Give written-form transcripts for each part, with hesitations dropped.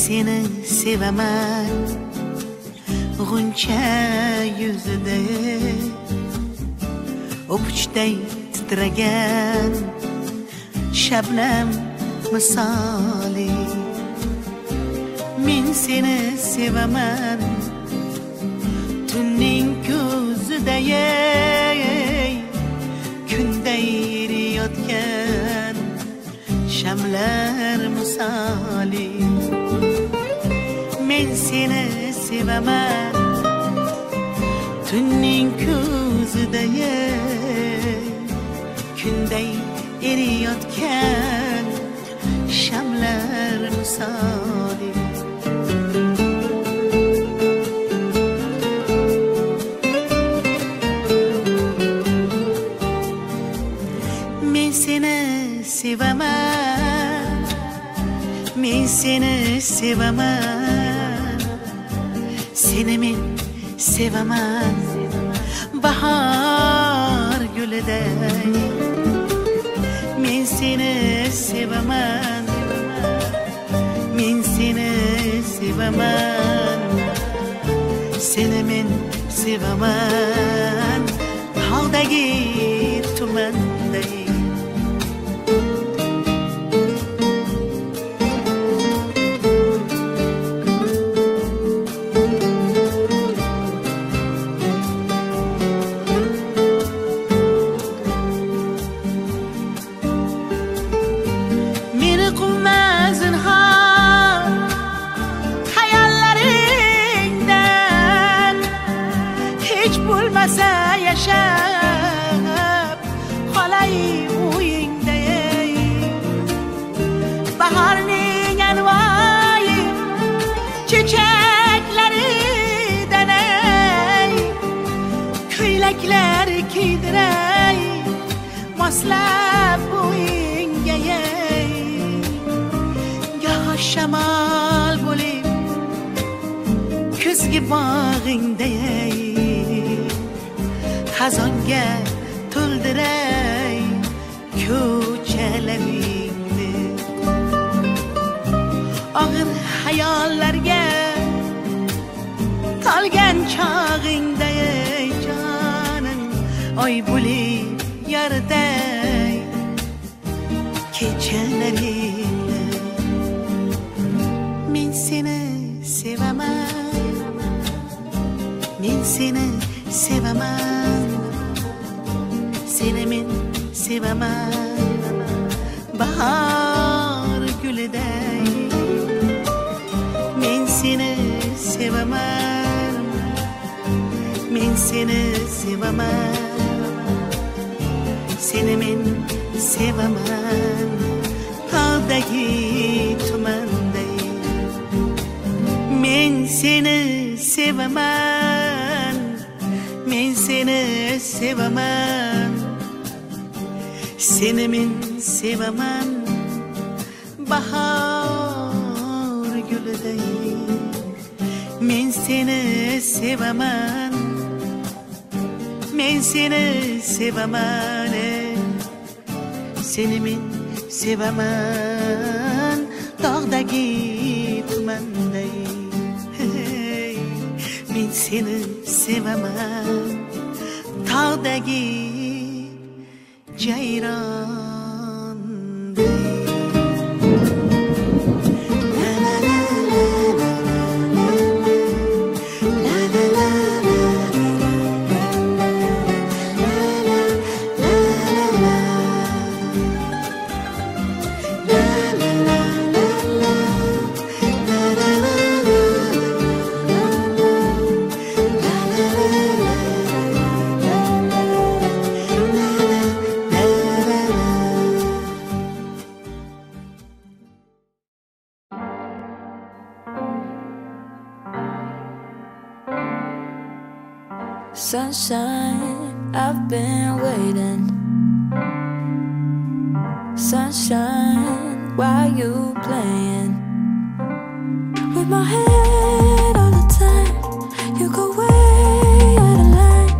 seni sevaman g'uncha yuzida o'pichday titragan shabnam misoli. Men seni sevaman tunning ko'zida kunday eriyotgan shamlar misoli. Men seni sevaman tunning ko'zida kunday eriyotgan shamlar misoli. Men seni sevaman, men seni sevaman, seni men sevaman bahor guliday. Men seni sevaman, men seni sevaman, seni men sevaman tog'dagi tumanday. Yashab qolay o'yingda bahorning anvoyi chechaklaridan ko'ylaklar kiydiray moslab bo'yingga. Goh shamol bo'lib kuzgi bog'ingda xazonga to'ldiray ko'chalaringni. Og'ir hayollarga tolgan chog'ingda jonim oy bo'lib yoriday kechalaringni. Men seni sevaman, men seni sevaman, seni men sevaman bahor guliday. Men seni sevaman, men seni sevaman, seni men sevaman tog'dagi tumanday. Men seni sevaman, men seni sevaman, seni men sevaman bahor guliday. Men seni sevaman, men seni sevaman, seni men sevaman tog'dagi tumanday. Men seni sevaman tog'dagi jayronday. Sunshine, I've been waiting. Sunshine, why you playing with my head all the time? You go way out of line.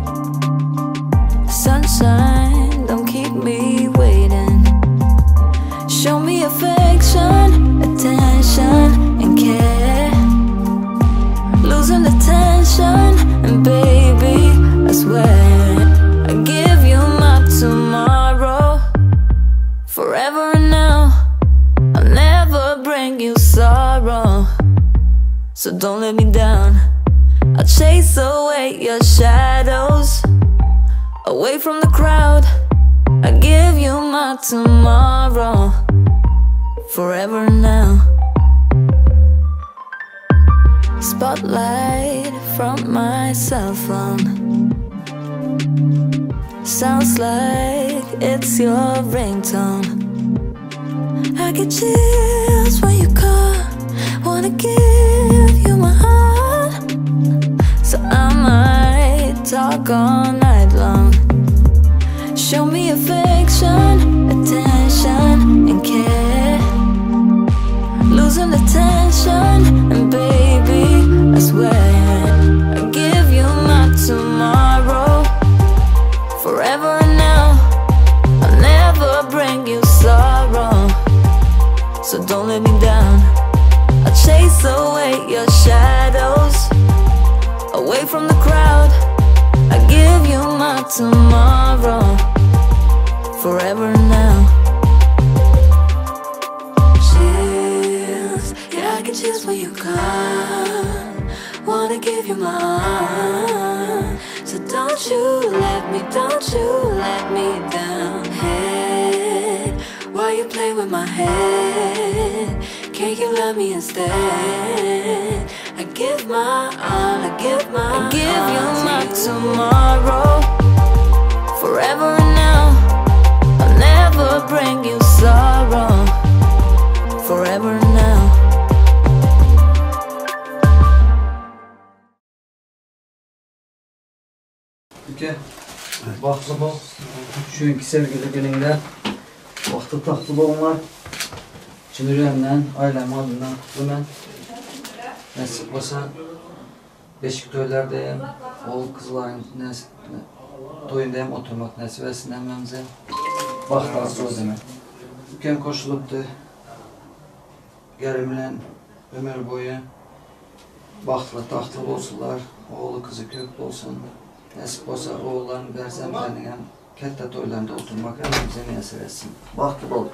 Sunshine, don't keep me waiting. Show me affection, attention, and care. tomorrow, so don't let me down. I'll chase away your shadows, away from the crowd. I'll give you my tomorrow, forever now. Spotlight from my cell phone, sounds like it's your ringtone. I get chills when you call, wanna give you my heart, so I might talk all night long. Show me affection, attention, and care. Losing the tension, and baby, I swear I'll give you my tomorrow, forever now. I'll never bring you sorrow, so don't let me down. I'll chase away your shadows, away from the crowd. I'll give you my tomorrow, forever now. Chills, yeah, I get chills when you come. Wanna give you my heart, so don't you let me down. Hey, why you play with my head? Can't you love me instead? I give my all, I give you my tomorrow, forever now. I'll never bring you sorrow, forever now. Ülke, baxtlı bol, çünkü sevgili günündə vaxtı taxtılı onlar üçün ürəyimdən, ailəm adından qutlu mən. Nəsib olsa, beşik toylardayım, oğul qızların toyundayım, oturmaq nəsibəsindən məmizə. Vaxt azı o demək. Ülkəm qoşulubdur, gəlimlə ömür boyu, vaxtlı taxtılı olsunlar, oğlu qızı köklü olsun. Nəsib olsa oğulların bərzəmlərinin kəttə toylarında oturmaq əlimizə müyəssər etsin. Vaxtı bol.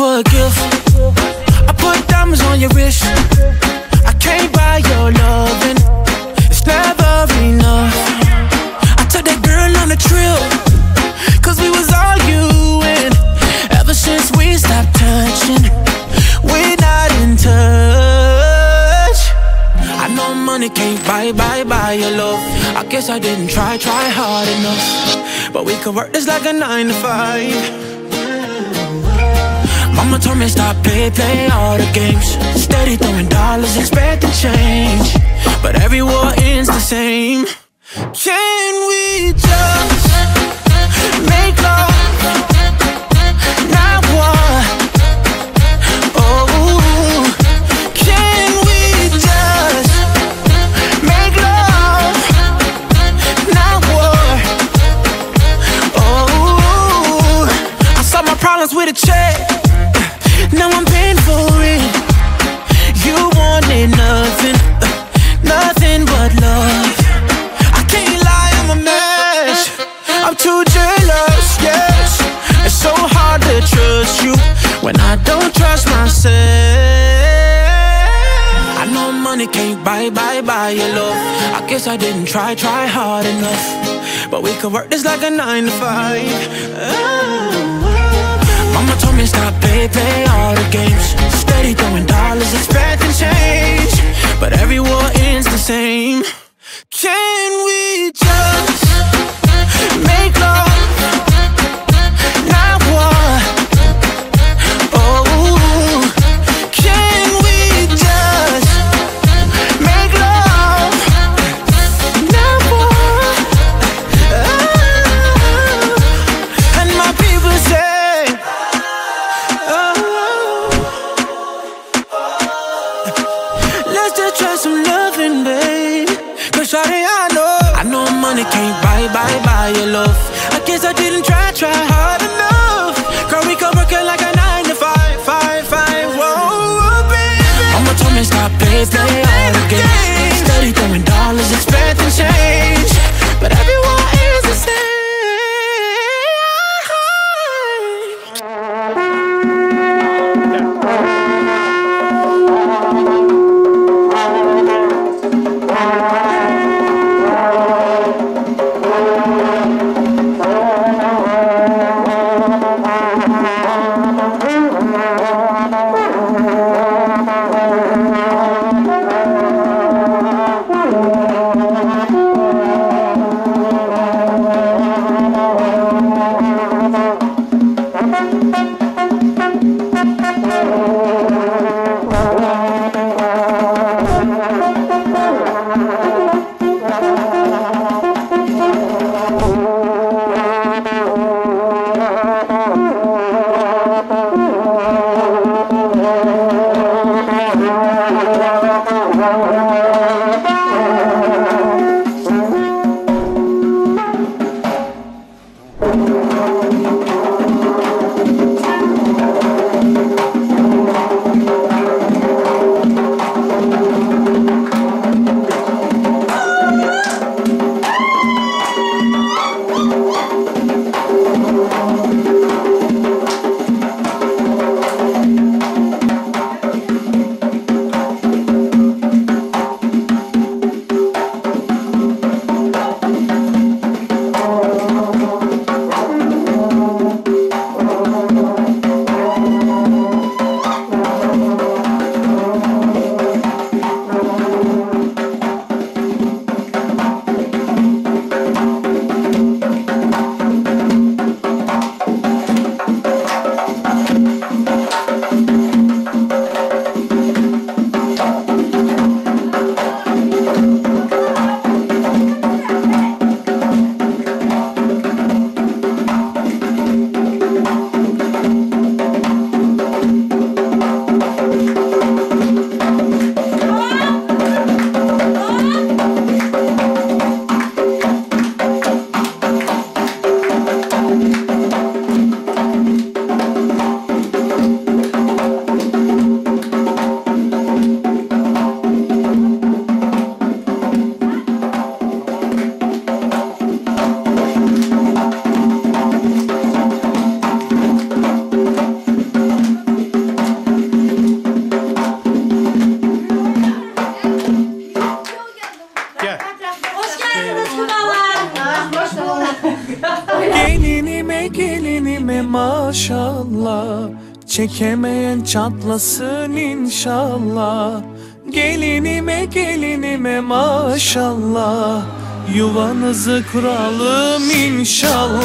For a gift, I put diamonds on your wrist. I can't buy your loving, it's never enough. I took that girl on a trip, cause we was arguing. Ever since we stopped touching, we're not in touch. I know money can't buy your love. I guess I didn't try hard enough, but we could work this like a 9 to 5. Mama told me stop play all the games. Steady throwing dollars, expecting change, but every war ends the same. Can we just make love, not war? Oh, can we just make love, not war? Oh, I solved my problems with a check. Now I'm paying for it. You wanted nothing, nothing but love. I can't lie, I'm a man. by your love. I guess I didn't try hard enough, but we could work this like a 9 to 5. Mama told me stop, play all the games. Steady throwing dollars, expecting change, but every war ends the same. Can we just make love? Can't buy your love. I guess I didn't try hard enough. Girl, we could work it like a 9 to 5. Whoa, baby. Mama told me stop, play all the games. Steady throwing dollars, expecting change, but everyone is the same. Maşallah, çekemeyen çatlasın inşallah. Gelinime maşallah, yuvanızı kuralım inşallah.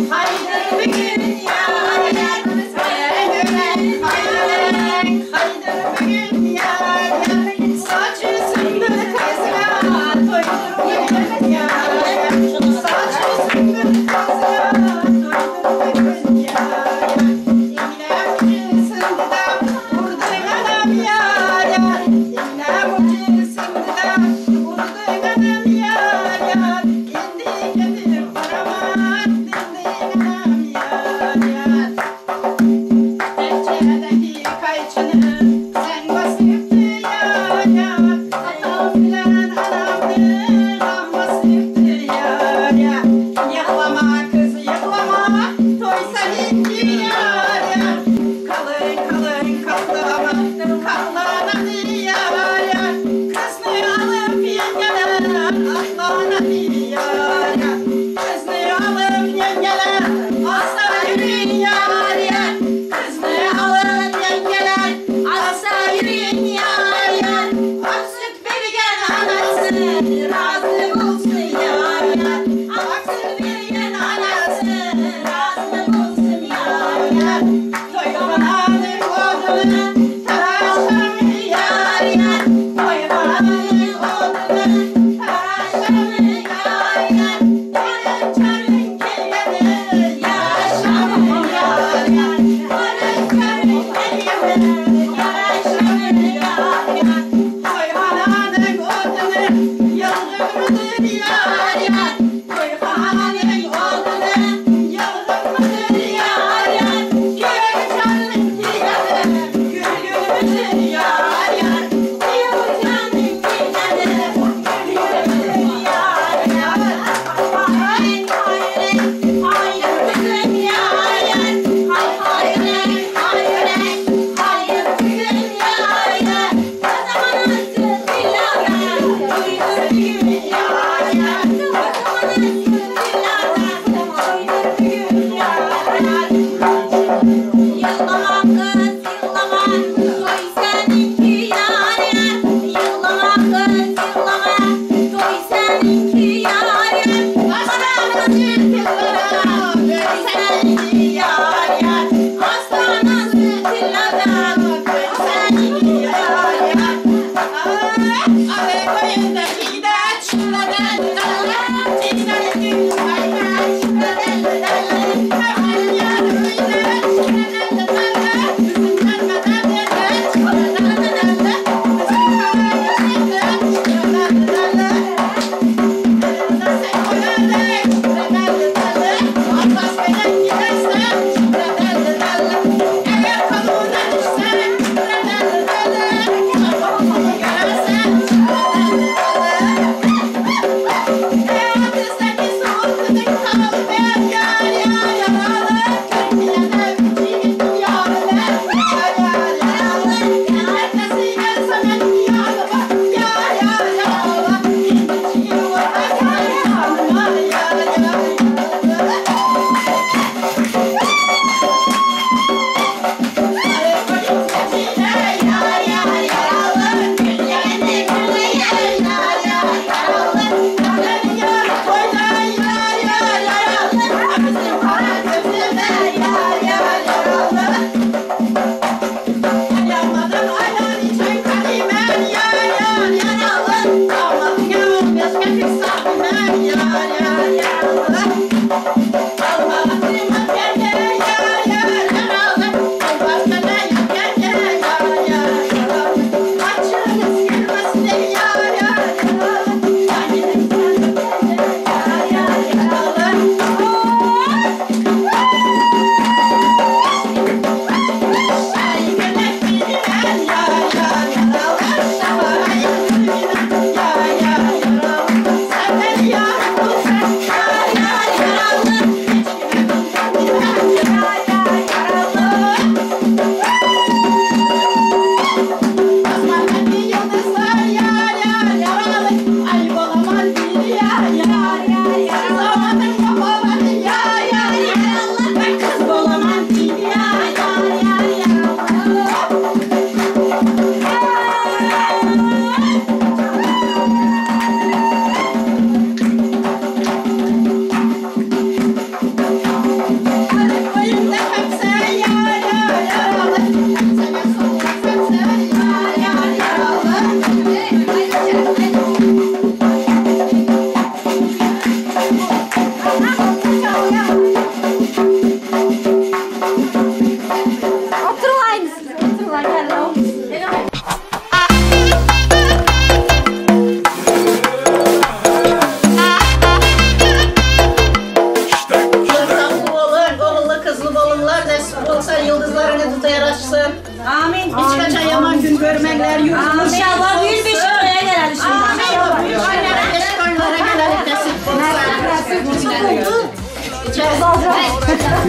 Haydi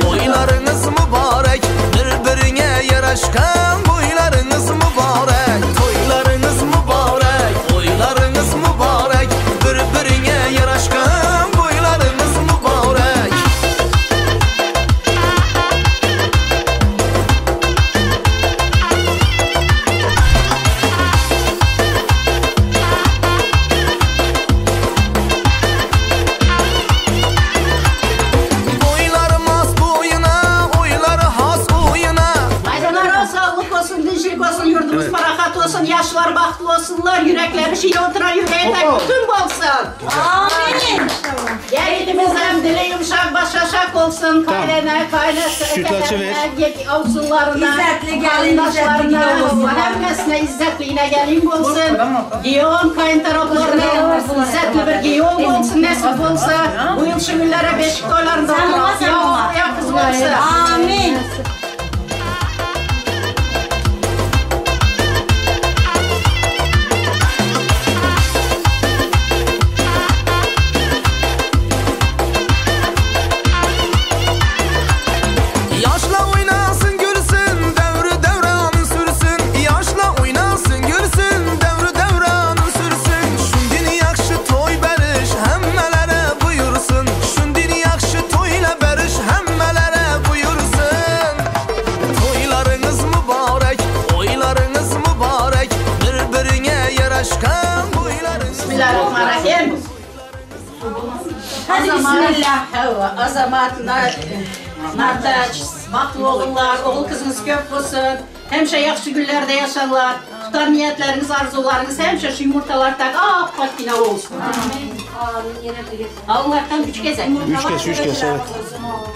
Boylarınız yaraşkan boylarınız mübarek. Toylarınız mübarek, oylarınız mübarek. Birbirine yaraşkan boylarınız mübarek. Yurdumuz parahat olsun, yaşlar bahtlı olsunlar, yürekleri şiir oturan yüreğe tek bütün olsun. Amin. Gelidimiz hem dili yumuşak, başaşak olsun, kaynana, kaynası, ekelerine, avsunlarına, kardeşlerine, herkesine izzetliğine gelin olsun. Giyon kayın taraflarına, izzetli bir giyon olsun, nasip olsa, bu yıl şu günlere beşik toylarında oturalım, ya kız olsun. Amin. Bismillahirrahmanirrahim. Hadi bismillah. Azamatına nartaç, bahtlı oğullar, oğul kızınız kök olsun. Hemşe yakşı günlerde yaşarlar. Tutar niyetleriniz, arzularınız, hemşe şu yumurtalar tak, patkine olsun. Amin. Allah'tan 3 kez. 3 kez evet.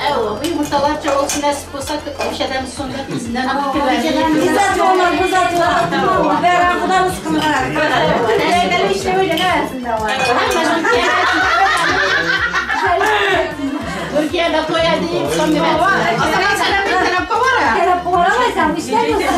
Evet, bu yumurtalar çok olsun, nasip olsa bir şeyden sonra izinden ama İzzet olur, güzel olur. Beraber sıkıntılar. Evet, işte öyle hayatında var. Türkiye'de toya değil, son bir var. Aslında sana bir tarafı var ya. Tarafı var ama sen işlemiyorsun.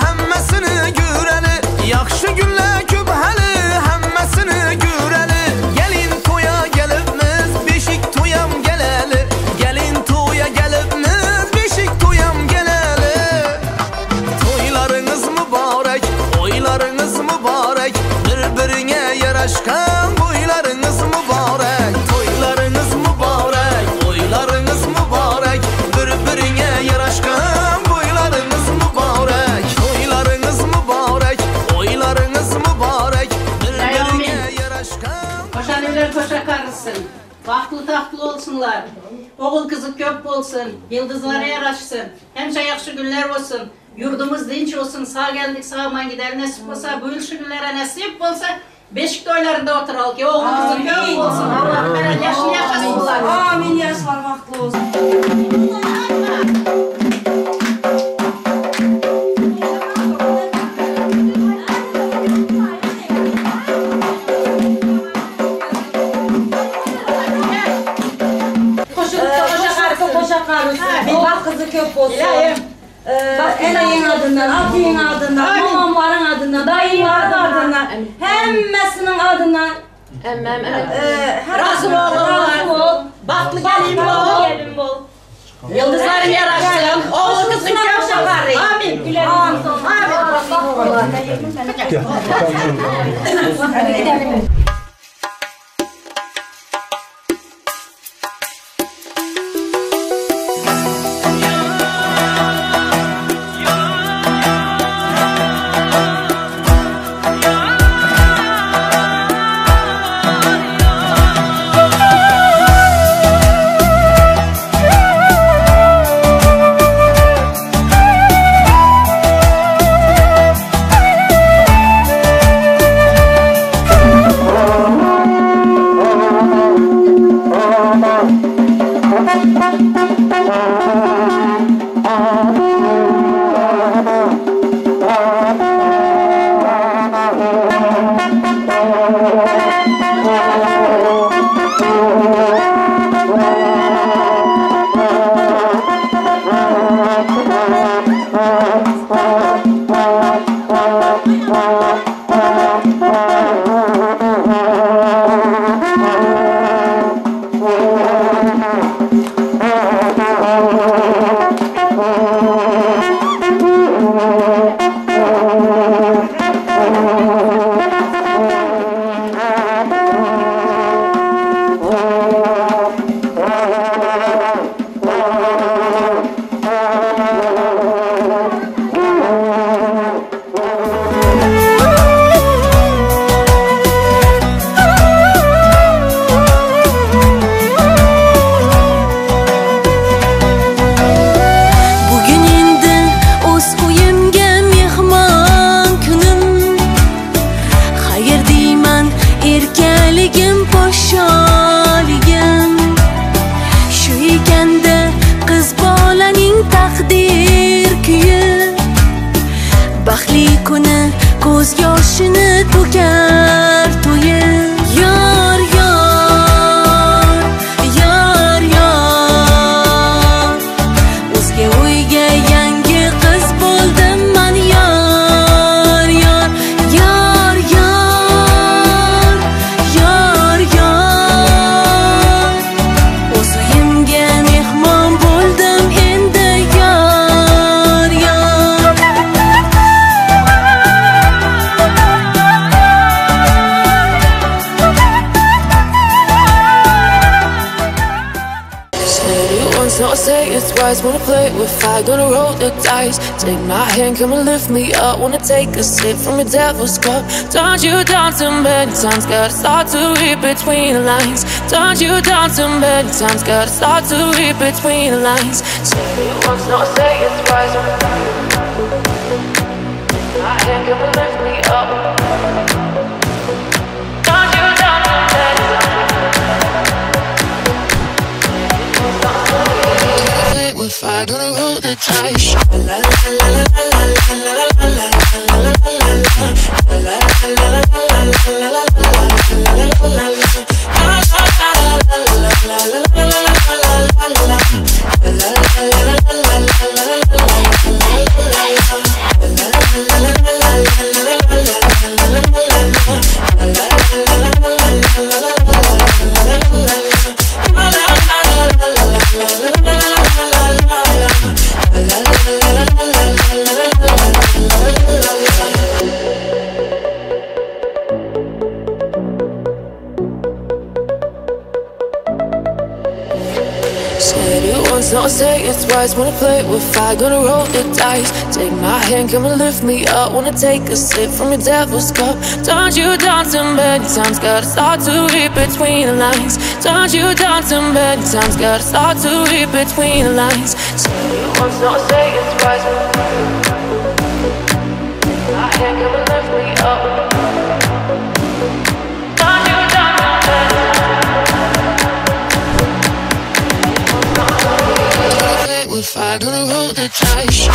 Hemmesini göreli, yakşı günler kübheli, hemmesini göreli. Gelin toya gelibmiz, beşik toyam geleli. Gelin toya gelibmiz, beşik toyam geleli. Toylarınız mübarek, oylarınız mübarek. Birbirine yaraşkan boylarınız mübarek. Toylarınız mübarek, oylarınız mübarek. Birbirine yaraşkan boylarınız mübarek. Toylarınız mübarek, oylarınız mübarek. Birbirine yaraşkan. Koşan evler koşa karılsın. Bahtlı tahtlı olsunlar. Oğul kızı kök olsun. Yıldızlara yaraşsın. Hemşe yakşı günler olsun. Yurdumuz dinç olsun. Sağ geldik sağman gider. Nasip olsa bu yıl şu günlere nasip olsa beşik toylarında oturalım ki oğul kızı kök olsun. Allah veren yaşlı yaşasınlar. Amin, yaşlar bahtlı olsun. Koşa karısı, bak kızı kök olsun. Eneğin adından, atıyın adından, mamamların adından, dayıların adından, hemmesinin adından. Razı ol. Bahtlı gelin bol. Yıldızların yaraşsın. Oğul kızı kök şakarı. Amin. Amin. wise, wanna play with fire, gonna roll the dice. Take my hand, come and lift me up. Wanna take a sip from your devil's cup. Turned you down too many times, gotta start to read between the lines. Turned you down too many times, gotta start to read between the lines. Say it once, no, say it's wise. My hand, come and lift me up. Turned you down too many times. With fire, gonna roll the dice. La la la la la la la la la la Don't say it's wise, wanna play with fire, gonna roll the dice. Take my hand, come and lift me up. Wanna take a sip from your devil's cup. Turned you down too many times, gotta start to read between the lines. Turned you down too many times, gotta start to read between the lines. Say it once, don't say it's wise. My hand, come and lift me up. Turned you down too many times. With fire, gonna roll the dice.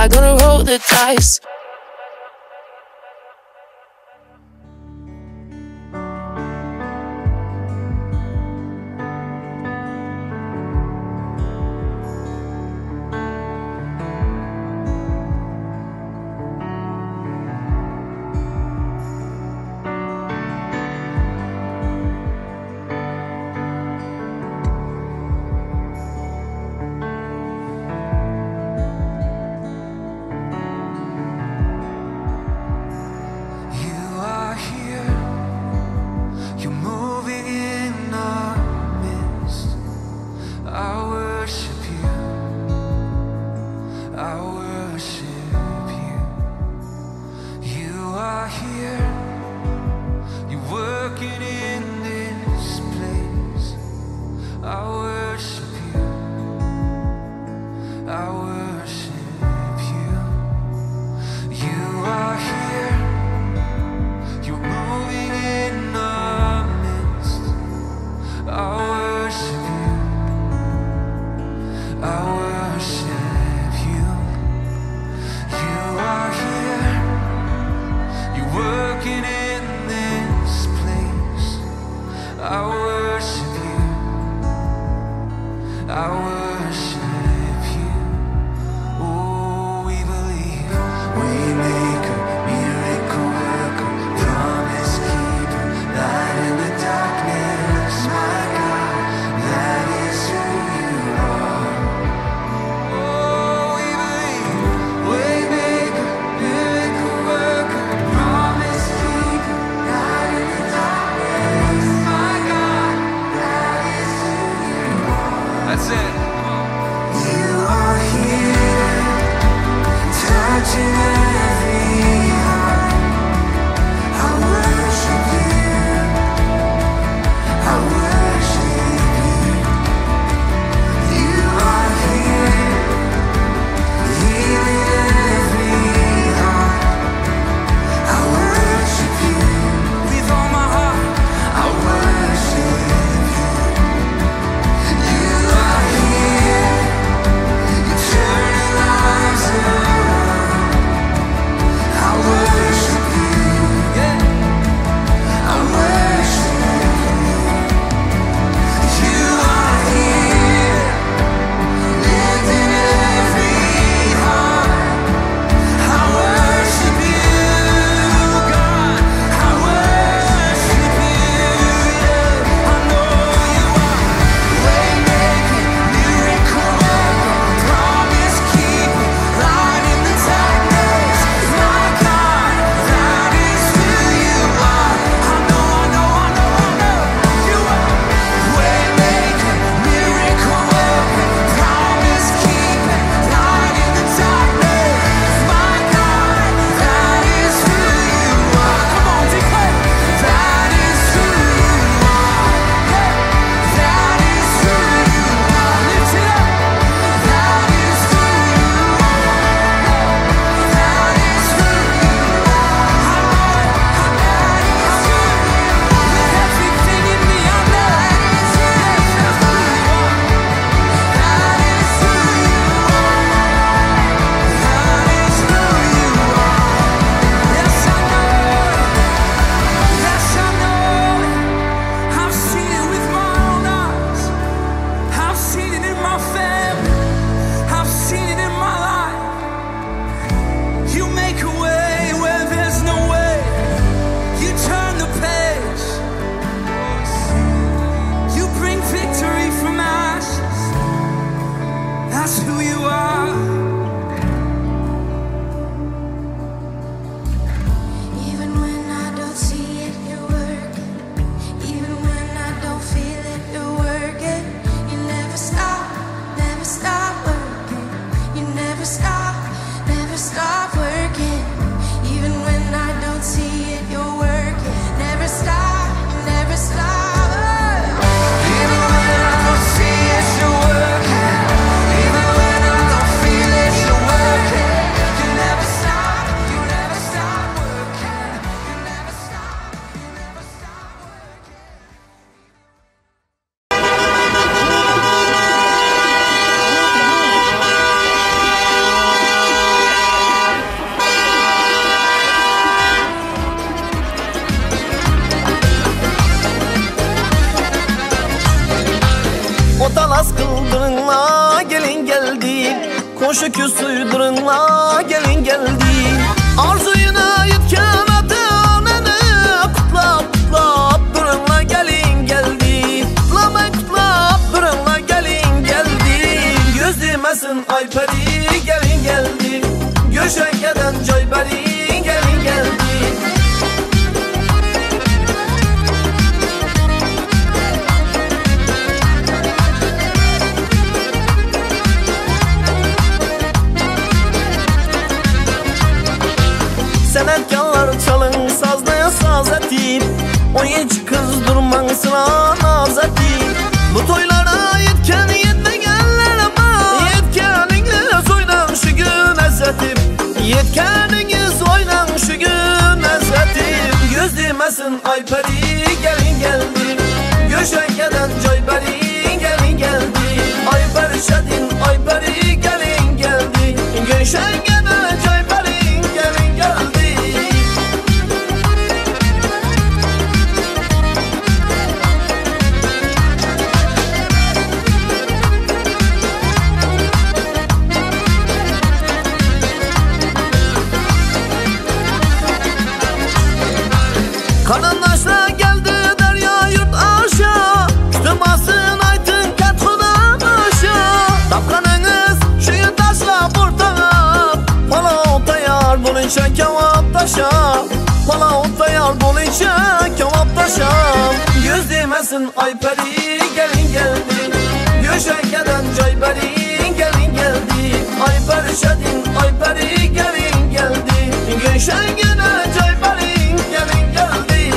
Gonna roll the dice. çaldırınla gelin geldi. Koşu küsüydürünla gelin geldi. Arzuyuna yetken atanını kutlap kutlap durunla gelin geldi. Kutlama kutlap durunla gelin geldi. Göz demesin Ayperi gelin geldi. Göşenkeden Cayberi gelin geldi. Senetkarlar çalın sazlaya saz etip, o hiç kız durman sıra naz etip. Bu toylara yetken yetmegenler ama yetkeniniz oynan şu gün ezzetip. Yetkeniniz oynan şu gün ezzetip. Göz demesin Ayperi gelin geldi. Göşenkeden Cayberi gelin geldi. Ayperi şedin Ayperi gelin geldi. Göşenkeden Cayberi gelin geldi. Kadınlaşla geldi derya yurt aşağı. Kütümasın aytın kat kudan aşağı. Tapkanınız şu taşla burtağa. Pala otayar bulunca kevap taşa. Pala otayar bulunca kevap taşa. Göz demesin Ayperi gelin geldi. Göşenkeden Cayberi gelin geldi. Ayperi şedin Ayperi gelin geldi. Göşenkeden Cayberi gelin geldi.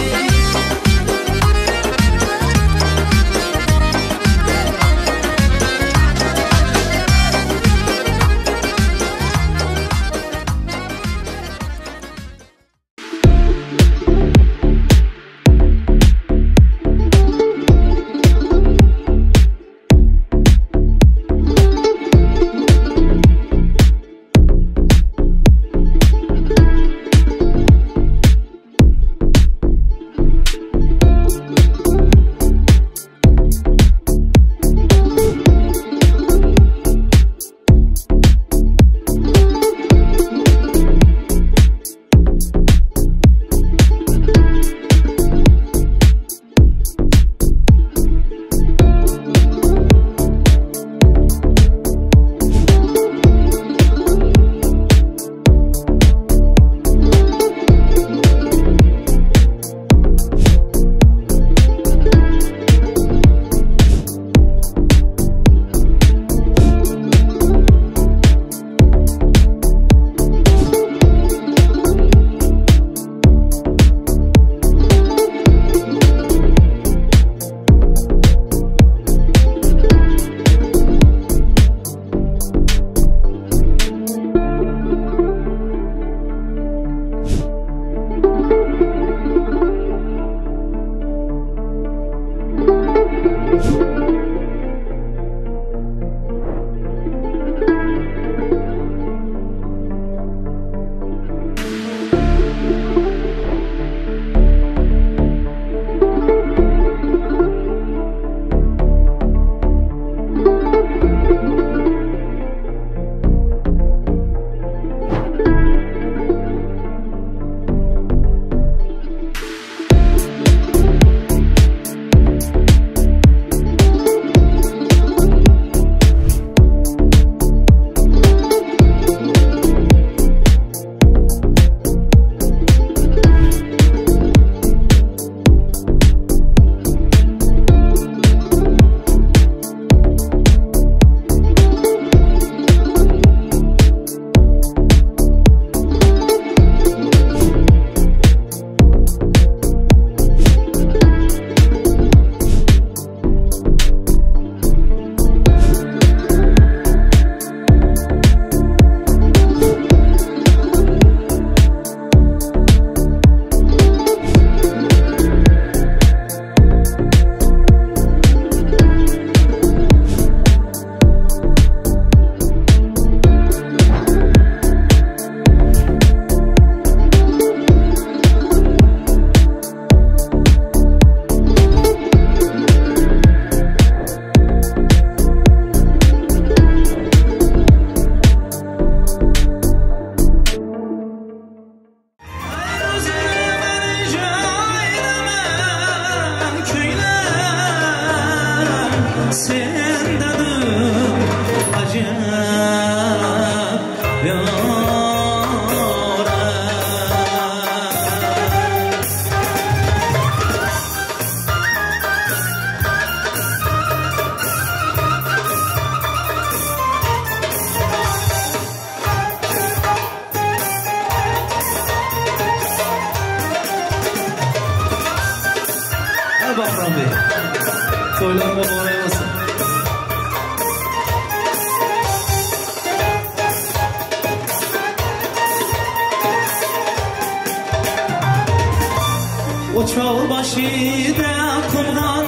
çağ başıda kumdan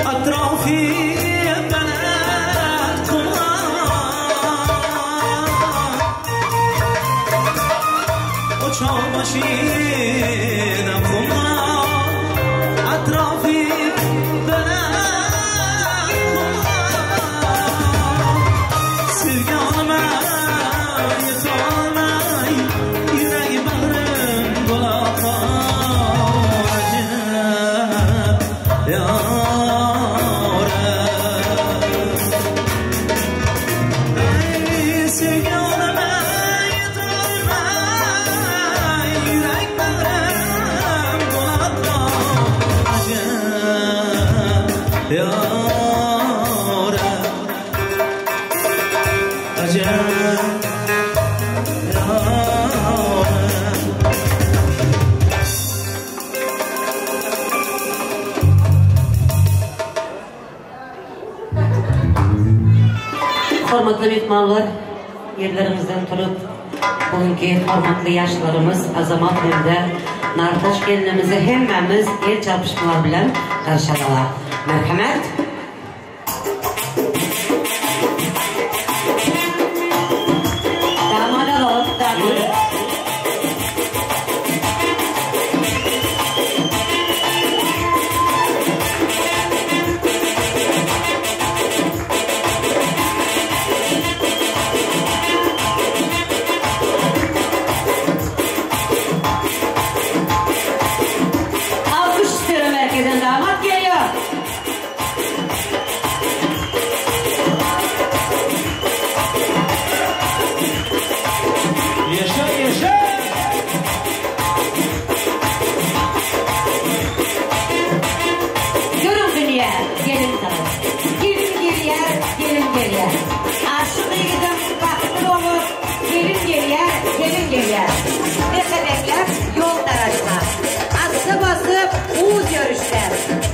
atrafi benet kumdan o çağ başıda kumdan atrafi benet kumdan sevganıma yetalmay yüreği bağrım dolapar Hormatly mehmanlar, yerlerimizden turup bugünkü hormatly yaşlarımız Azamat Mürde, Nartaş gelinimizi hemmemiz el çarpışmalar bilen karşıladılar. Merhamet. Damat alalım, damat. Damat geliyor. Yaşa yaşa. Görün dünya, gelin taraf. Gelin geliyor, gelin geliyor. Aşık yiğidim, baktı olur. Gelin geliyor, gelin geliyor. Ne sebepler? Yol taraşlar. Aslı basıp uğuz görüşler.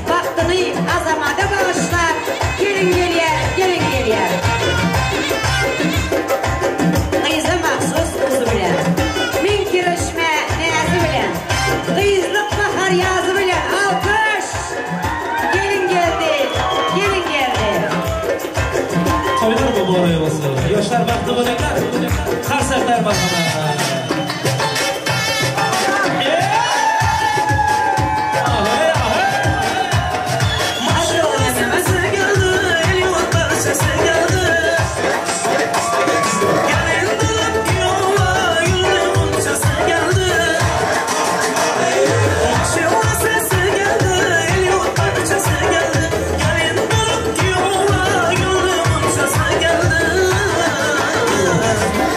Vaktini azamada bağışlar. Gelin geliyor, gelin geliyor. Kıyızı mahsus kuzu bilen. Min kirişme neyazı bilen. Kıyızlık bahar yazı bilen. Alkış. Gelin geldi, gelin geldi. Toylar mı bu oraya basıyor? Yaşlar baktı bu nekler. Karserler bakalım.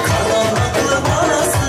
Karanlıklı barası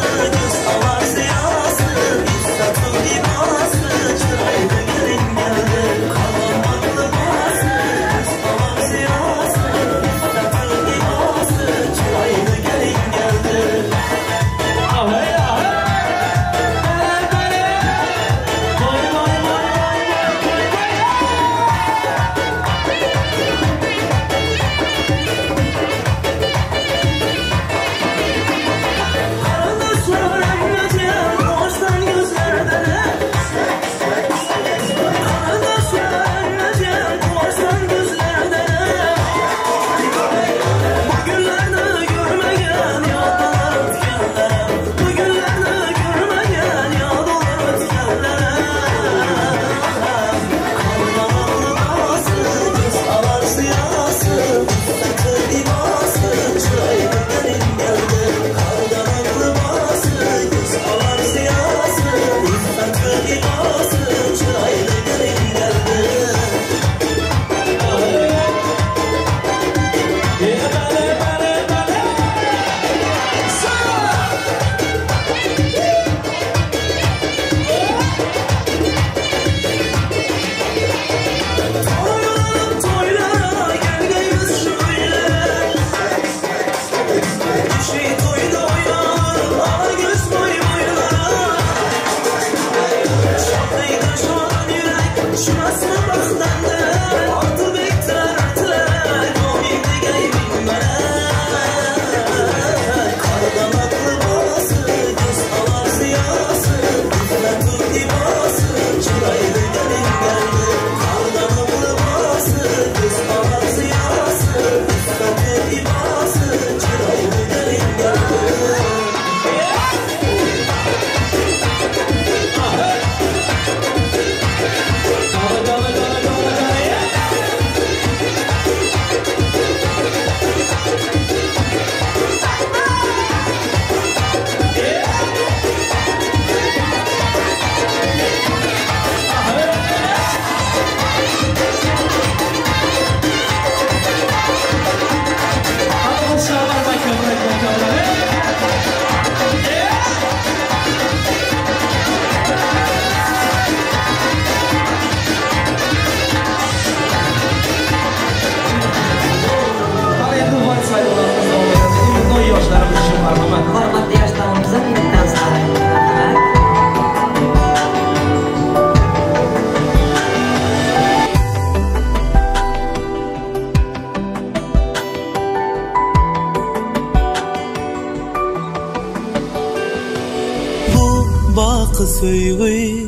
söygü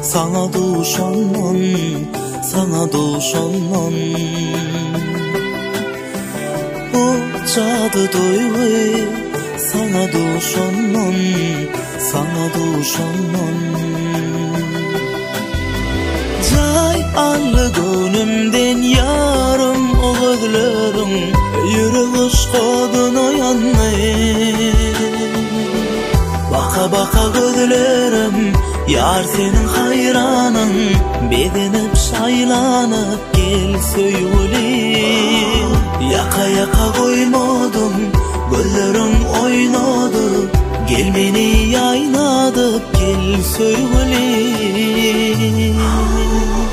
sana duşanman, sana duşanman. Bu cadı duygu sana duşanman, sana duşanman. Cay allı gönlümden yarım o gözlerim, yürü ışkodun oyanmayın. Baka baka gözlerim, yar senin hayranın, bedenip şaylanıp gel söyleyim. Yaka yaka koymadım, gözlerim oynadı, gel beni yaynadıp gel söyleyim.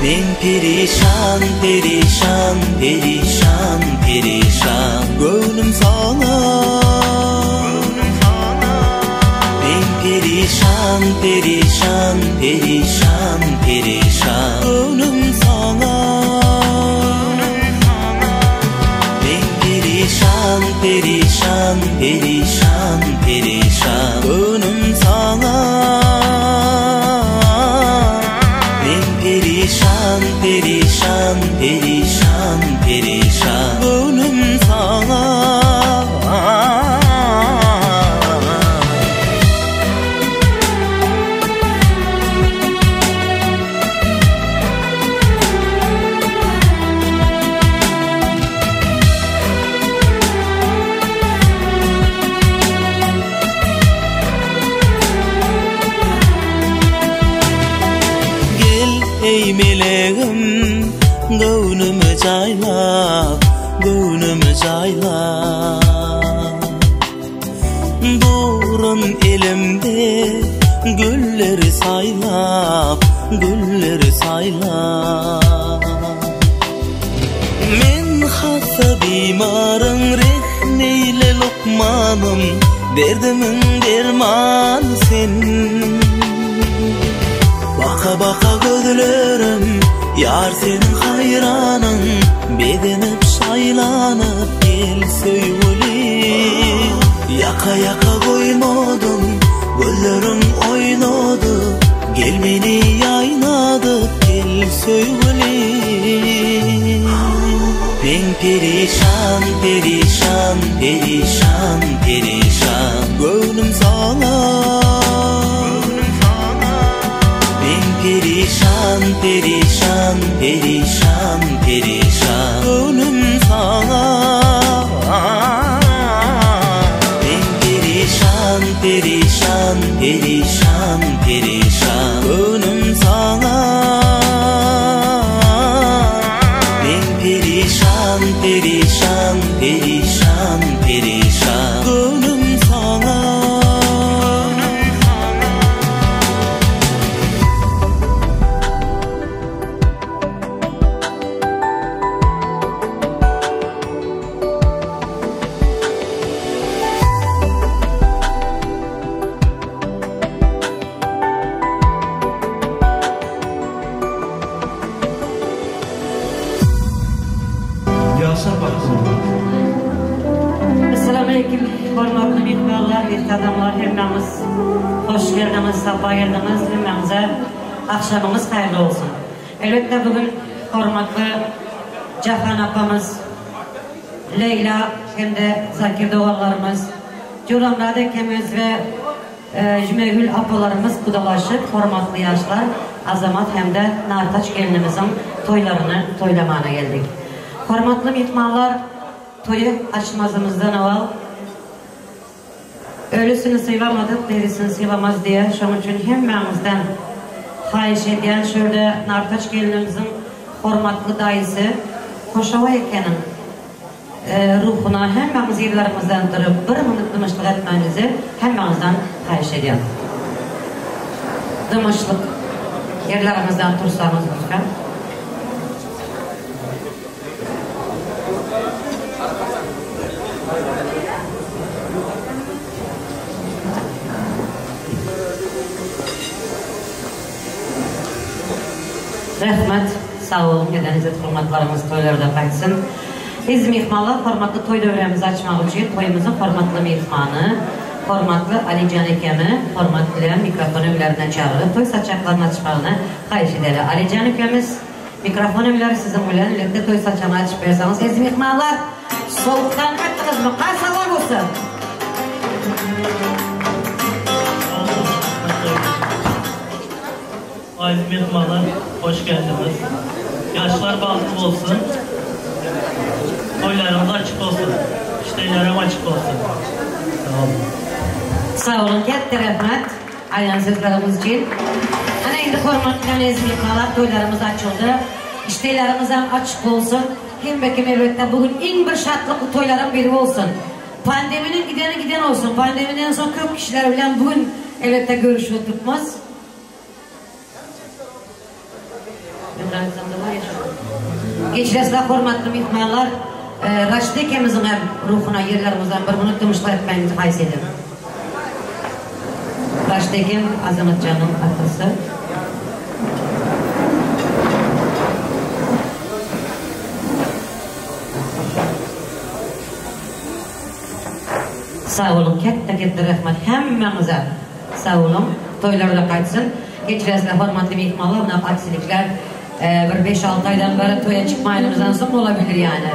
Ben perişan, perişan, perişan, perişan, gönlüm sana. Ben perişan, perişan, perişan, perişan, gönlüm sana. Ben perişan, perişan, perişan, perişan, gönlüm sana. Perişan, perişan, perişan, perişan, gönlüm sana. Ey meleğim, gönlümü cayla, gönlümü cayla. Durun elimde gülleri saylap, gülleri saylap. Men hasta bimarın, rehneyle lokmanım, derdimin dermanı sen. Baka baka gözlerim, yar senin hayranın, bedenip şaylanıp gel söyleyim. Yaka yaka koymadım, gözlerim oynadı, gel beni yaynadıp gel söyleyim. Ben perişan, perişan, perişan, perişan, gönlüm sana. Perişan, perişan, perişan, perişan, gönlüm sana. Ben perişan, perişan, perişan, perişan, gönlüm sana. Ben perişan, perişan, perişan, perişan, gönlüm sana. Assalamualaikum hormatly mehmonlar, adamlar, hemmamiz hoş geldiniz, sabah geldiniz. Hemmamize akşamımız hayırlı olsun. Elbette bugün hormatly Cahan apamız, Leyla hem de Zakir doğallarımız, Curamrad ekemiz ve Cümegül apalarımız kudalaşıp hormatlı yaşlar Azamat hem de Nartaç gelinimizin toylarını toylamana geldik. Hormatlı mehmanlar, toyu açmazımızdan evvel ölüsünü sıyvamadık, derisini sıyvamaz diye şunun için hemmemizden hayiş ediyen şöyle Nartaç gelinimizin hormatlı dayısı Koşava Eken'in ruhuna hemmemiz yerlerimizden durup bir minut dımışlık etmenizi hemmemizden hayiş ediyorum. Dımışlık yerlerimizden tursanız lütfen. Rahmet, sağ olun, gedenize hürmetlerimiz toylarda kaçsın. Biz mehmanlar formatlı toy dövremizi açmak için toyumuzun formatlı mehmanı Hormatlı Alican ekemi, hormat bilen mikrofon övlerinden çağırıp toy saçaklarını açmağını xahiş edeli. Alican ekemiz, mikrofon övleri sizin bilen birlikte toy saçağını açıp versanız. Ezim ihmallar, soğuktan kattınız mı? Sağlam olsun. Aziz mehmanlar, hoş geldiniz. Yaşlar bağlı olsun. Toylarımız açık olsun. İşteylerim açık olsun. Sağ olun. Sağ olun, katta rahmet. Aynen sözlerimiz için. Ana indi hormatlı aziz mehmanlar, toylarımız açıldı. İşteylerimiz hem açık olsun. Hem bekim elbette bugün en bir şartlıklı toyların biri olsun. Pandeminin giden olsun. Pandemiden sonra çok kişiler bilen bugün elbette görüşüp tutmaz. Geçiresler hormatlı mihmanlar, Raşid ekemizin hem ruhuna yerlerimizden bir bunu tümüşler etmeyimizi hays ederim. Raşid ekem Azamatcan'ın atlısı. Sağ olun, katta rahmet hemmemize. Sağ olun, toylarda kaçsın. Geçiresler hormatlı mihmanlar, buna aksilikler bir 5-6 aydan beri toya çıkmayımızdan sonra olabilir yani.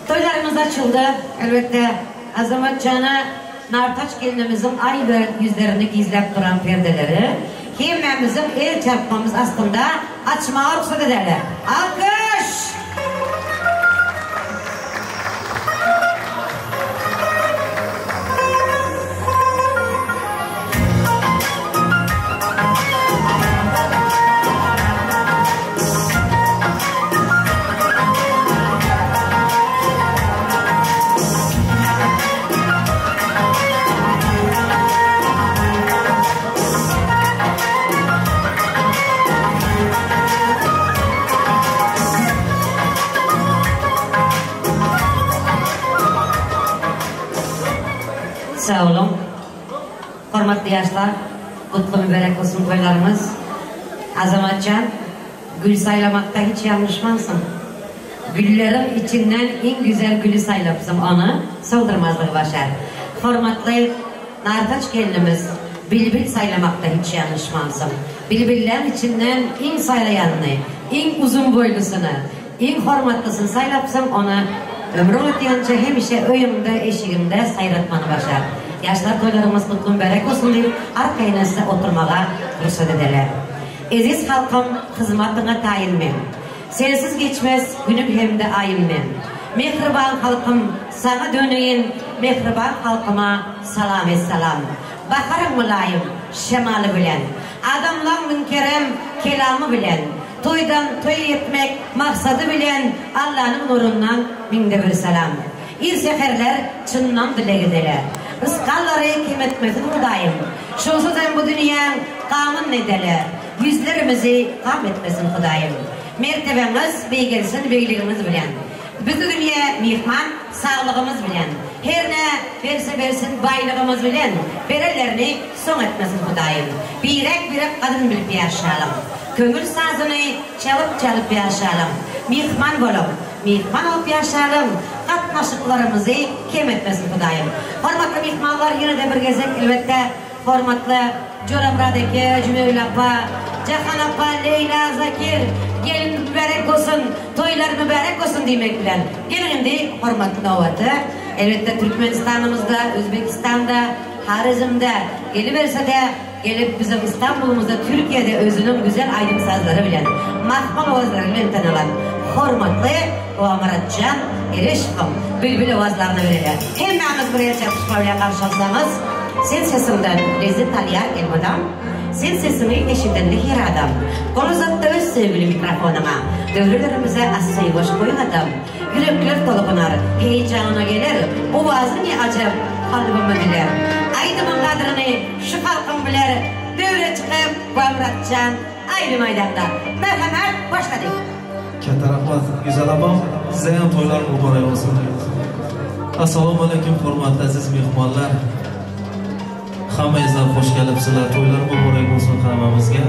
Toylarımız açıldı. Elbette Azamatcan'a Nartaç gelinimizin ayrı yüzlerini gizlep duran perdeleri hemmemizin el çarpmamız aslında açmaya ruhsat ederler. Alkış! Sağ olun. Hormatlı yaşlar, kutlu mübarek olsun toylarımız. Azamatcan, gül saylamakta hiç yanlışmazsın. Güllerin içinden en güzel gülü saylapsın, onu soldurmazlığı başar. Hormatlı Nartaç gelinimiz, bilbil saylamakta hiç yanlışmazsın. Bilbillerin içinden en saylayanını, en uzun boylusunu, en hormatlısını saylapsın, onu ömrü ötüyünce hemişe öyümde, eşiğimde sayratmanı başar. Yaşlar toylarımız kutlu mübarek olsun deyip arkayına size oturmağa ruhsat ederler. Aziz halkım hizmetine tayinmem. Sensiz geçmez günüm hem de ayınmem. Mehriban halkım sana döneyim, mehriban halkıma salam et selam. Bakarım mülayim şemalı bilen, adamlar münkerem kelamı bilen, toydan toy etmek maksadı bilen Allah'ın nurundan minde bir selam. İr seferler çınnan dile gideler. Rızkalları kim etmesin Hudayım. Şonsuz hem bu dünyanın kanun nedeler. Yüzlerimizi kam etmesin Hudayım. Mertebemiz beygelsin beyliğimiz bilen. Bizi dünya mihman sağlığımız bilen. Her ne verse versin baylığımız bilen. Berelerini son etmesin Hudayım. Birek kadın bilip yaşayalım. Kömür sazını çalıp yaşayalım. Mihman bolup, mihman olup yaşayalım. Katnaşıklarımızı kim etmesin Hudayım. Hormatlı mihmanlar yine de bir gezek elbette. Hormatlı Coramradaki Cümeyül Appa, Cahan Appa, Leyla, Zakir, gelin mübarek olsun, toylar mübarek olsun demek bilen. Gelin de hormatlı davatı. Elbette Türkmenistan'ımızda, Özbekistan'da, Harizm'de geliverse de gelip bizim İstanbul'umuzda, Türkiye'de özünün güzel aydın sazları bilen, mahmal ovazları bilen tanılan hormatlı Muammeratcan Erişkim bülbül ovazlarını verirler. Hemmemiz buraya çatışmayla karşılasanız, sen sesimden lezzet alıyar elmadan, sen sesimi eşimden de her adam. Konu zatta öz sevgili mikrofonuma, dövrülerimize asayı boş koyun adam. Yürekler dolukunar, heyecanına gelir, ovazı ne acaba kalbimi diler. Aydımın kadrini şu halkım bilir, dövre çıkıp Muammeratcan ayrı maydanda. Merhamet başladık. Katta rahmat güzel abam, size ham to'ylar muborak bo'lsin. Assalomu alaykum hurmatli aziz mehmonlar. Hammangizlar xush kelibsizlar. To'ylar muborak bo'lsin hammamizga.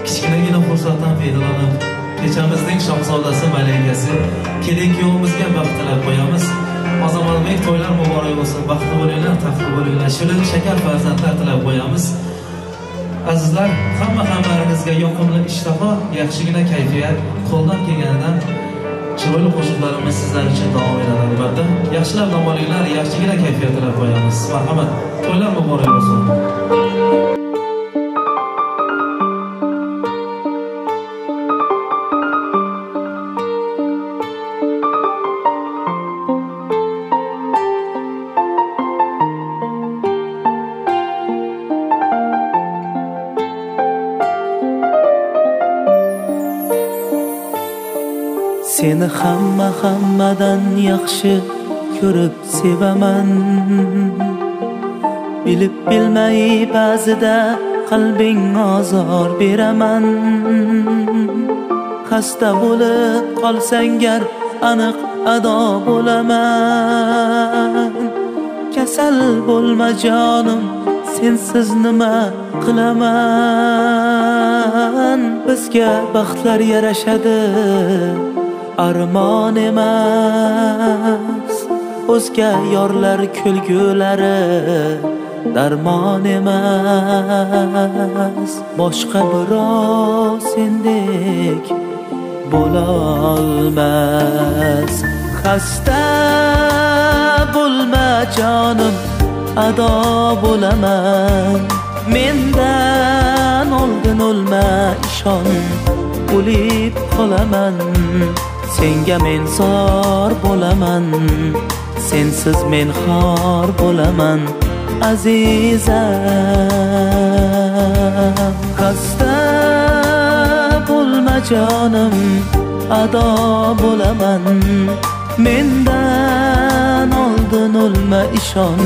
Kichkinagina fursatdan foydalanib, kechamizning shahzodasi malikasi kelin kuyovimizga baxt tilab qo'yamiz. Azamat Demak, to'ylar muborak bo'lsin, baxtli bo'linglar, taqdir bo'linglar, shirin shakar farzandlar tilab qo'yamiz. Azizlar, hamma-hammalaringizga yoqimli ishtaha, yaxshigina kayfiyat, qo'ldan kelganidan chiroyli qo'shiqlarimiz sizlar uchun davom etadi albatta. Yaxshilab dam olinglar, yaxshigina kayfiyat tilab qo'yamiz. Marhamat, to'ylar muborak bo'lsin. Seni hammadan yaxshi ko'rib sevaman. Bilib bilmay ba'zida qalbing ozor beraman. Xasta bo'lib qolsang gar aniq ado bo'laman. Kasal bo'lma jonim, sensiz nima qilaman. Bizga baxtlar yarashadi, armon emas. O'zga yorlar kulgulari darmon emas. Boshqa birov sendek bo'la olmas. Xasta bo'lma jonim, ado bo'laman. Mendan oldin o'lma, ishon, o'lib qolaman. Senga men zor bo'laman, sensiz men xor bo'laman azizam. Xasta bo'lma jonim, ado bo'laman. Mendan oldin o'lma, ishon,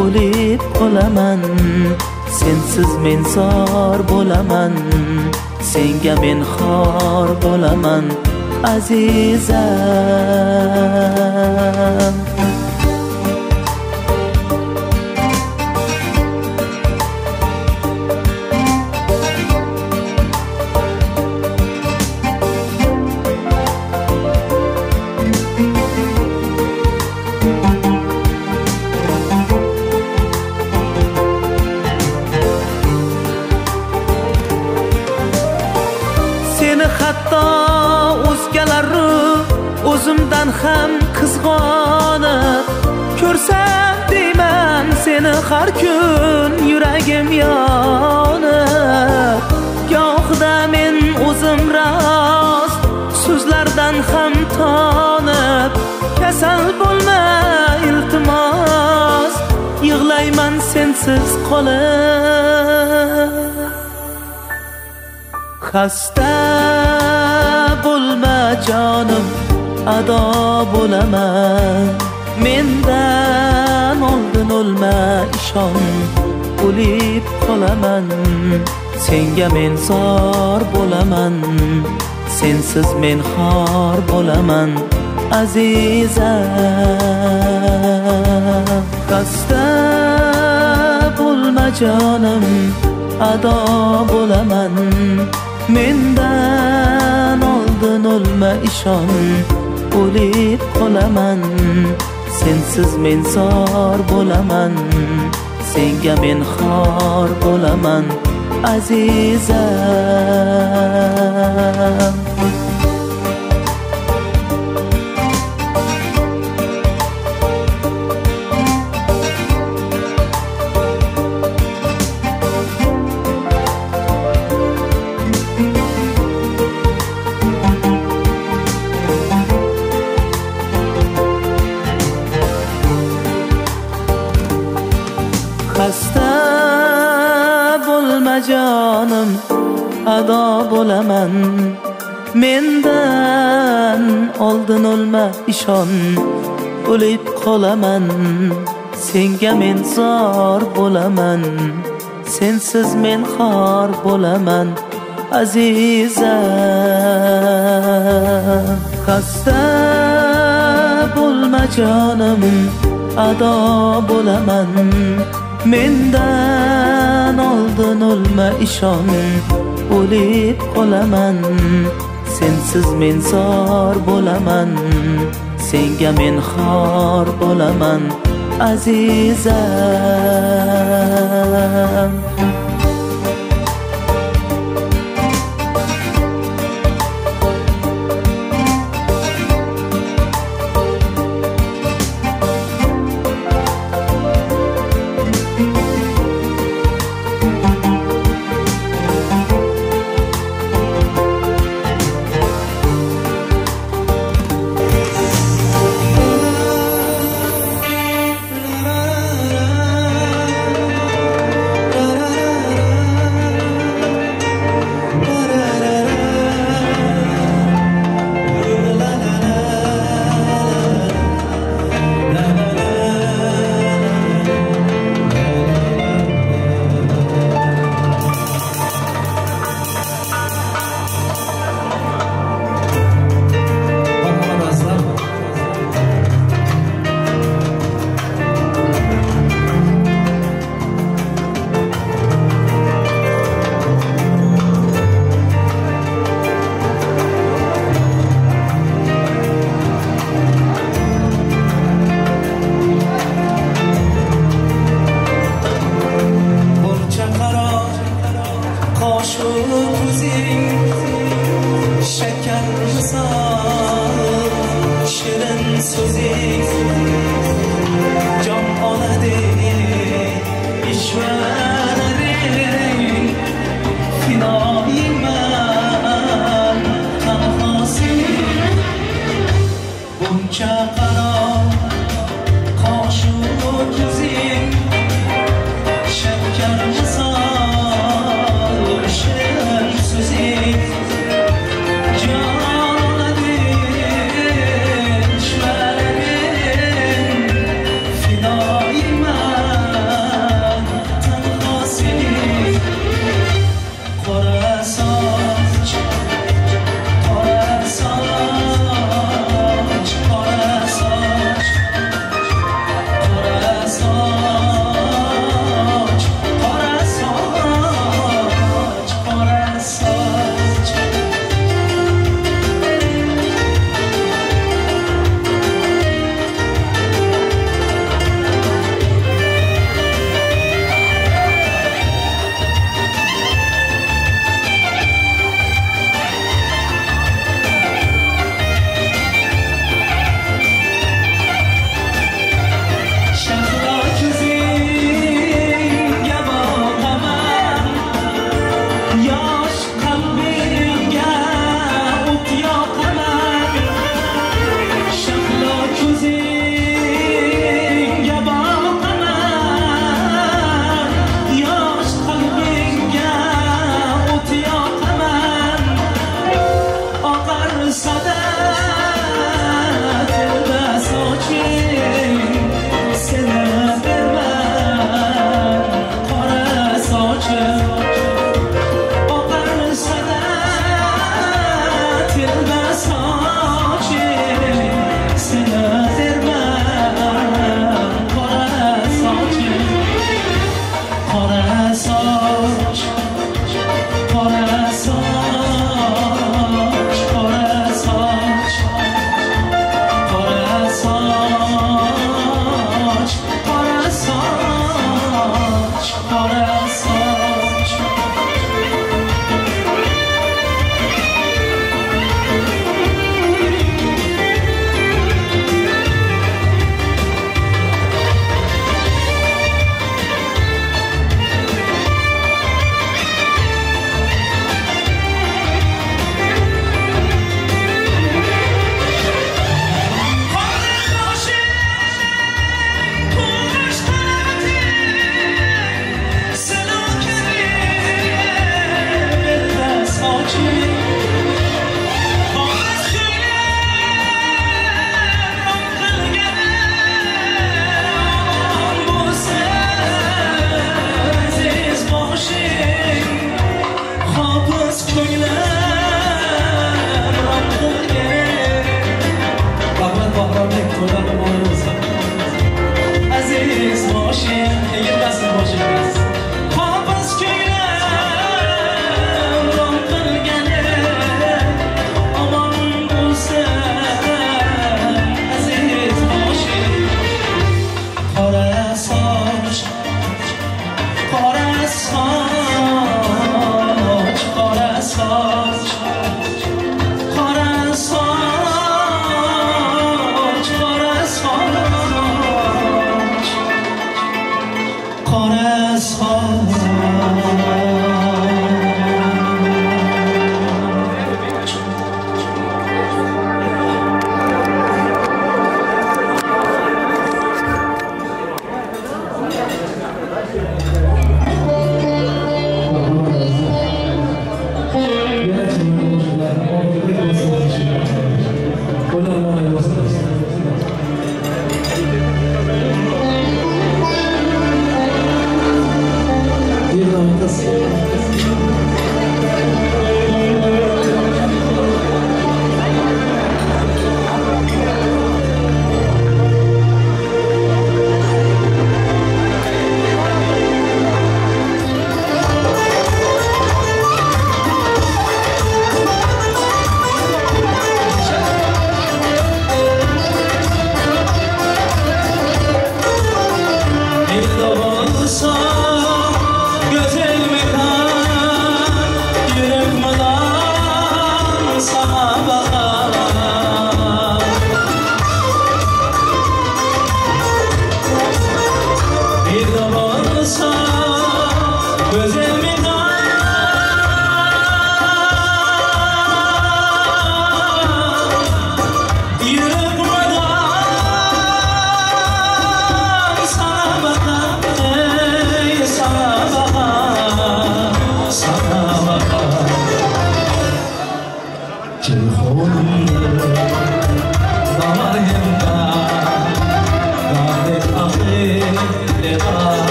o'lib qolaman. Sensiz men zor bo'laman, senga men xor bo'laman azizam. Seni hatto o'zgalarni o'zimdan ham qizg'onib ko'rsam deyman, seni har kun yuragim yonib. Gohida men o'zim rost so'zlardan ham tonib. Kasal bo'lma iltimos, yig'layman sensiz qolib. Xasta bo'lma jonim, ado bo'laman. Mendan oldin o'lma, ishon, o'lib qolaman. Senga men zor bo'laman, sensiz men xor bo'laman azizam. Xasta bo'lma jonim, ado bo'laman. Mendan oldin o'lma, ishon, o'lib qolaman. Sensiz men zor bo'laman, senga men xor bo'laman azizam. Xasta bo'lma jonim, ado bo'laman. Mendan oldin o'lma, ishon, o'lib qolaman. Senga men zor bo'laman, sensiz men xor bo'laman azizam. Xasta bo'lma jonim, ado bo'laman. Mendan oldin o'lma, ishon, o'lib qolaman. Sensiz men zor bo'laman, senga men xor bo'laman azizam. Corazón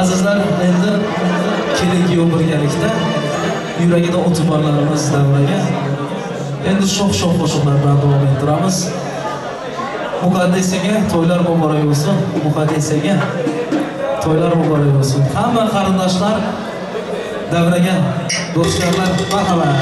Azizlar, endi kelegi yo'l birgalikda yuragida o'ti borlarimiz davraga endi sho'x-sho'x qo'shiqlar bilan davom ettiramiz. Muqaddesaga to'ylar muborak bo'lsin. Muqaddesaga to'ylar muborak bo'lsin. Hamma qarindoshlar davraga do'stlarlar marhamat.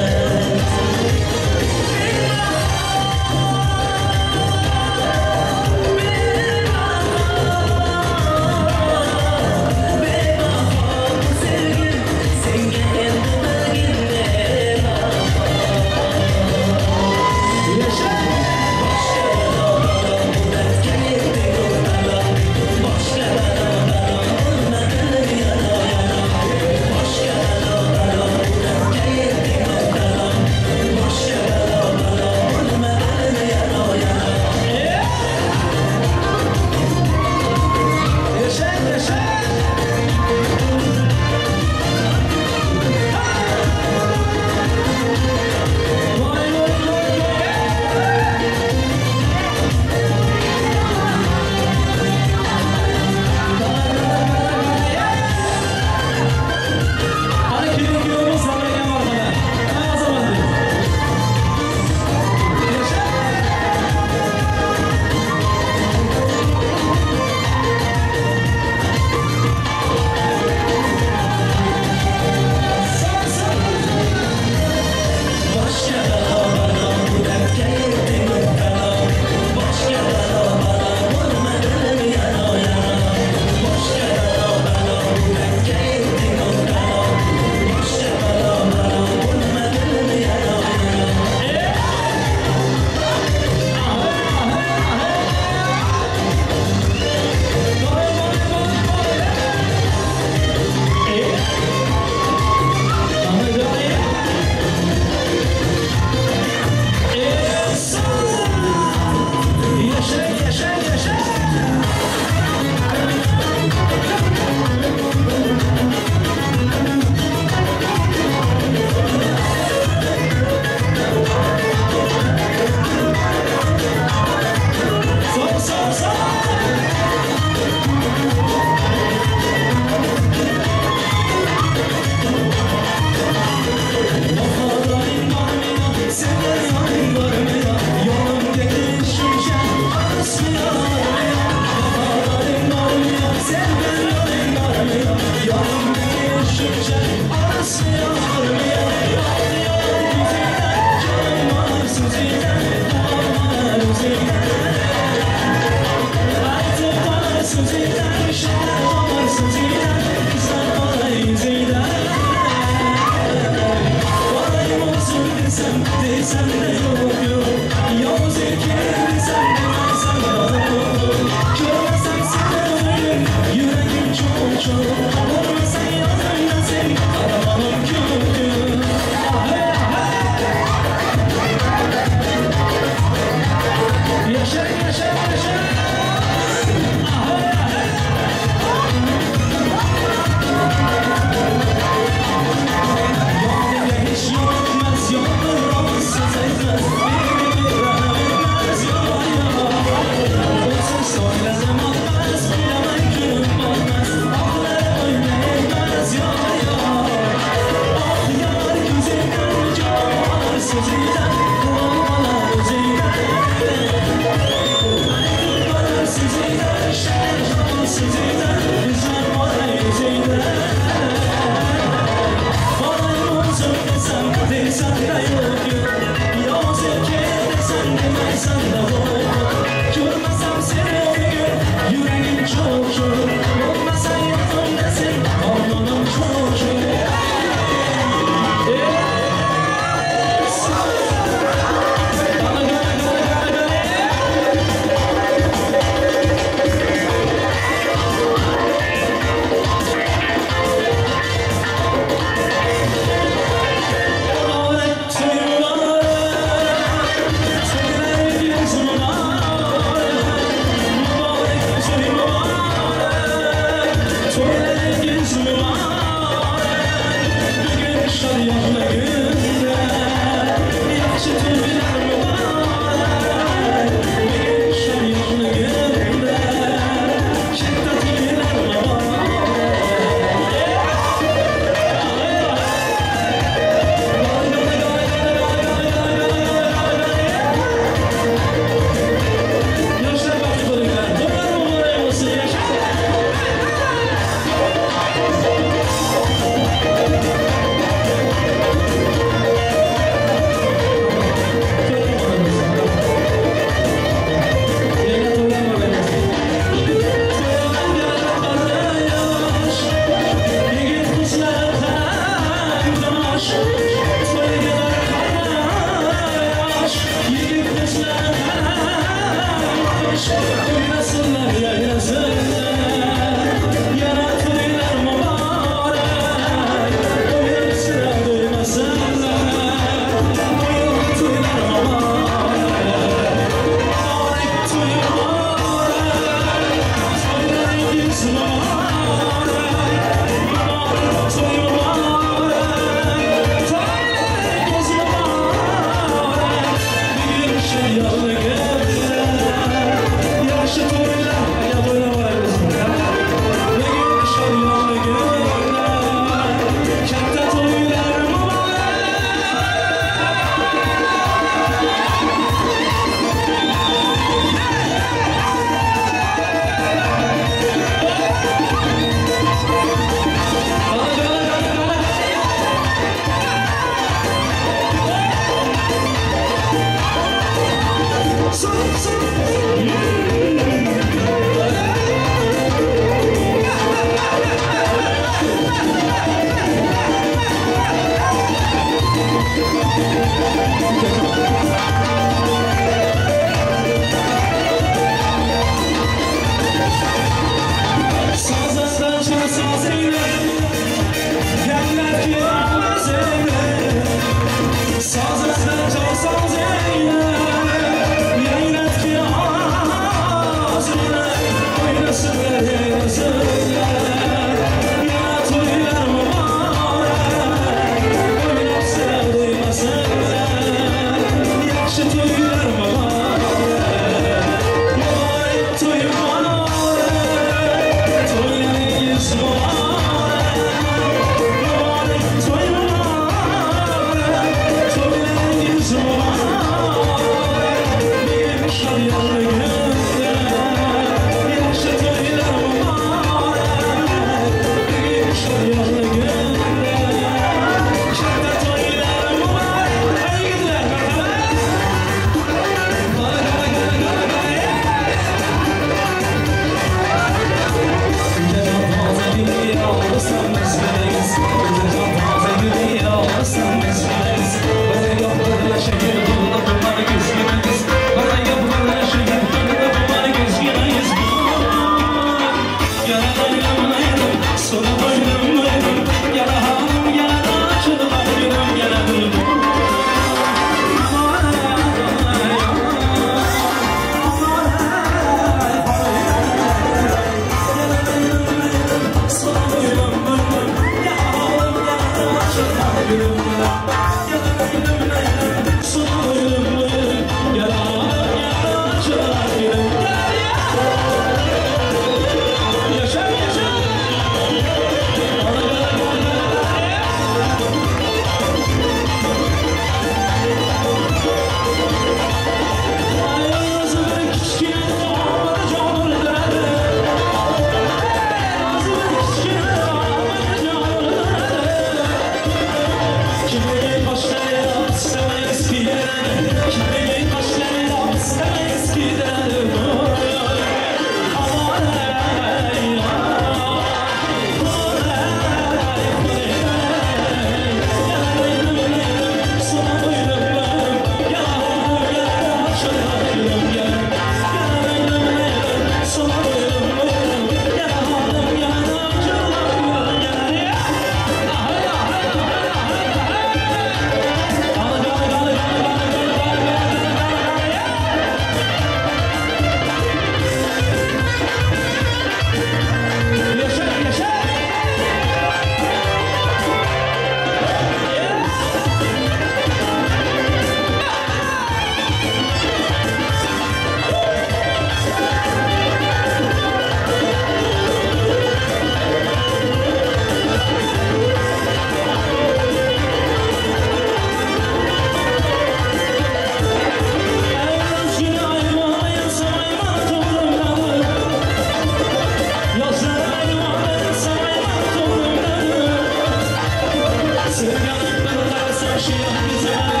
Sevgilim ben dersen şey yapmayacağım.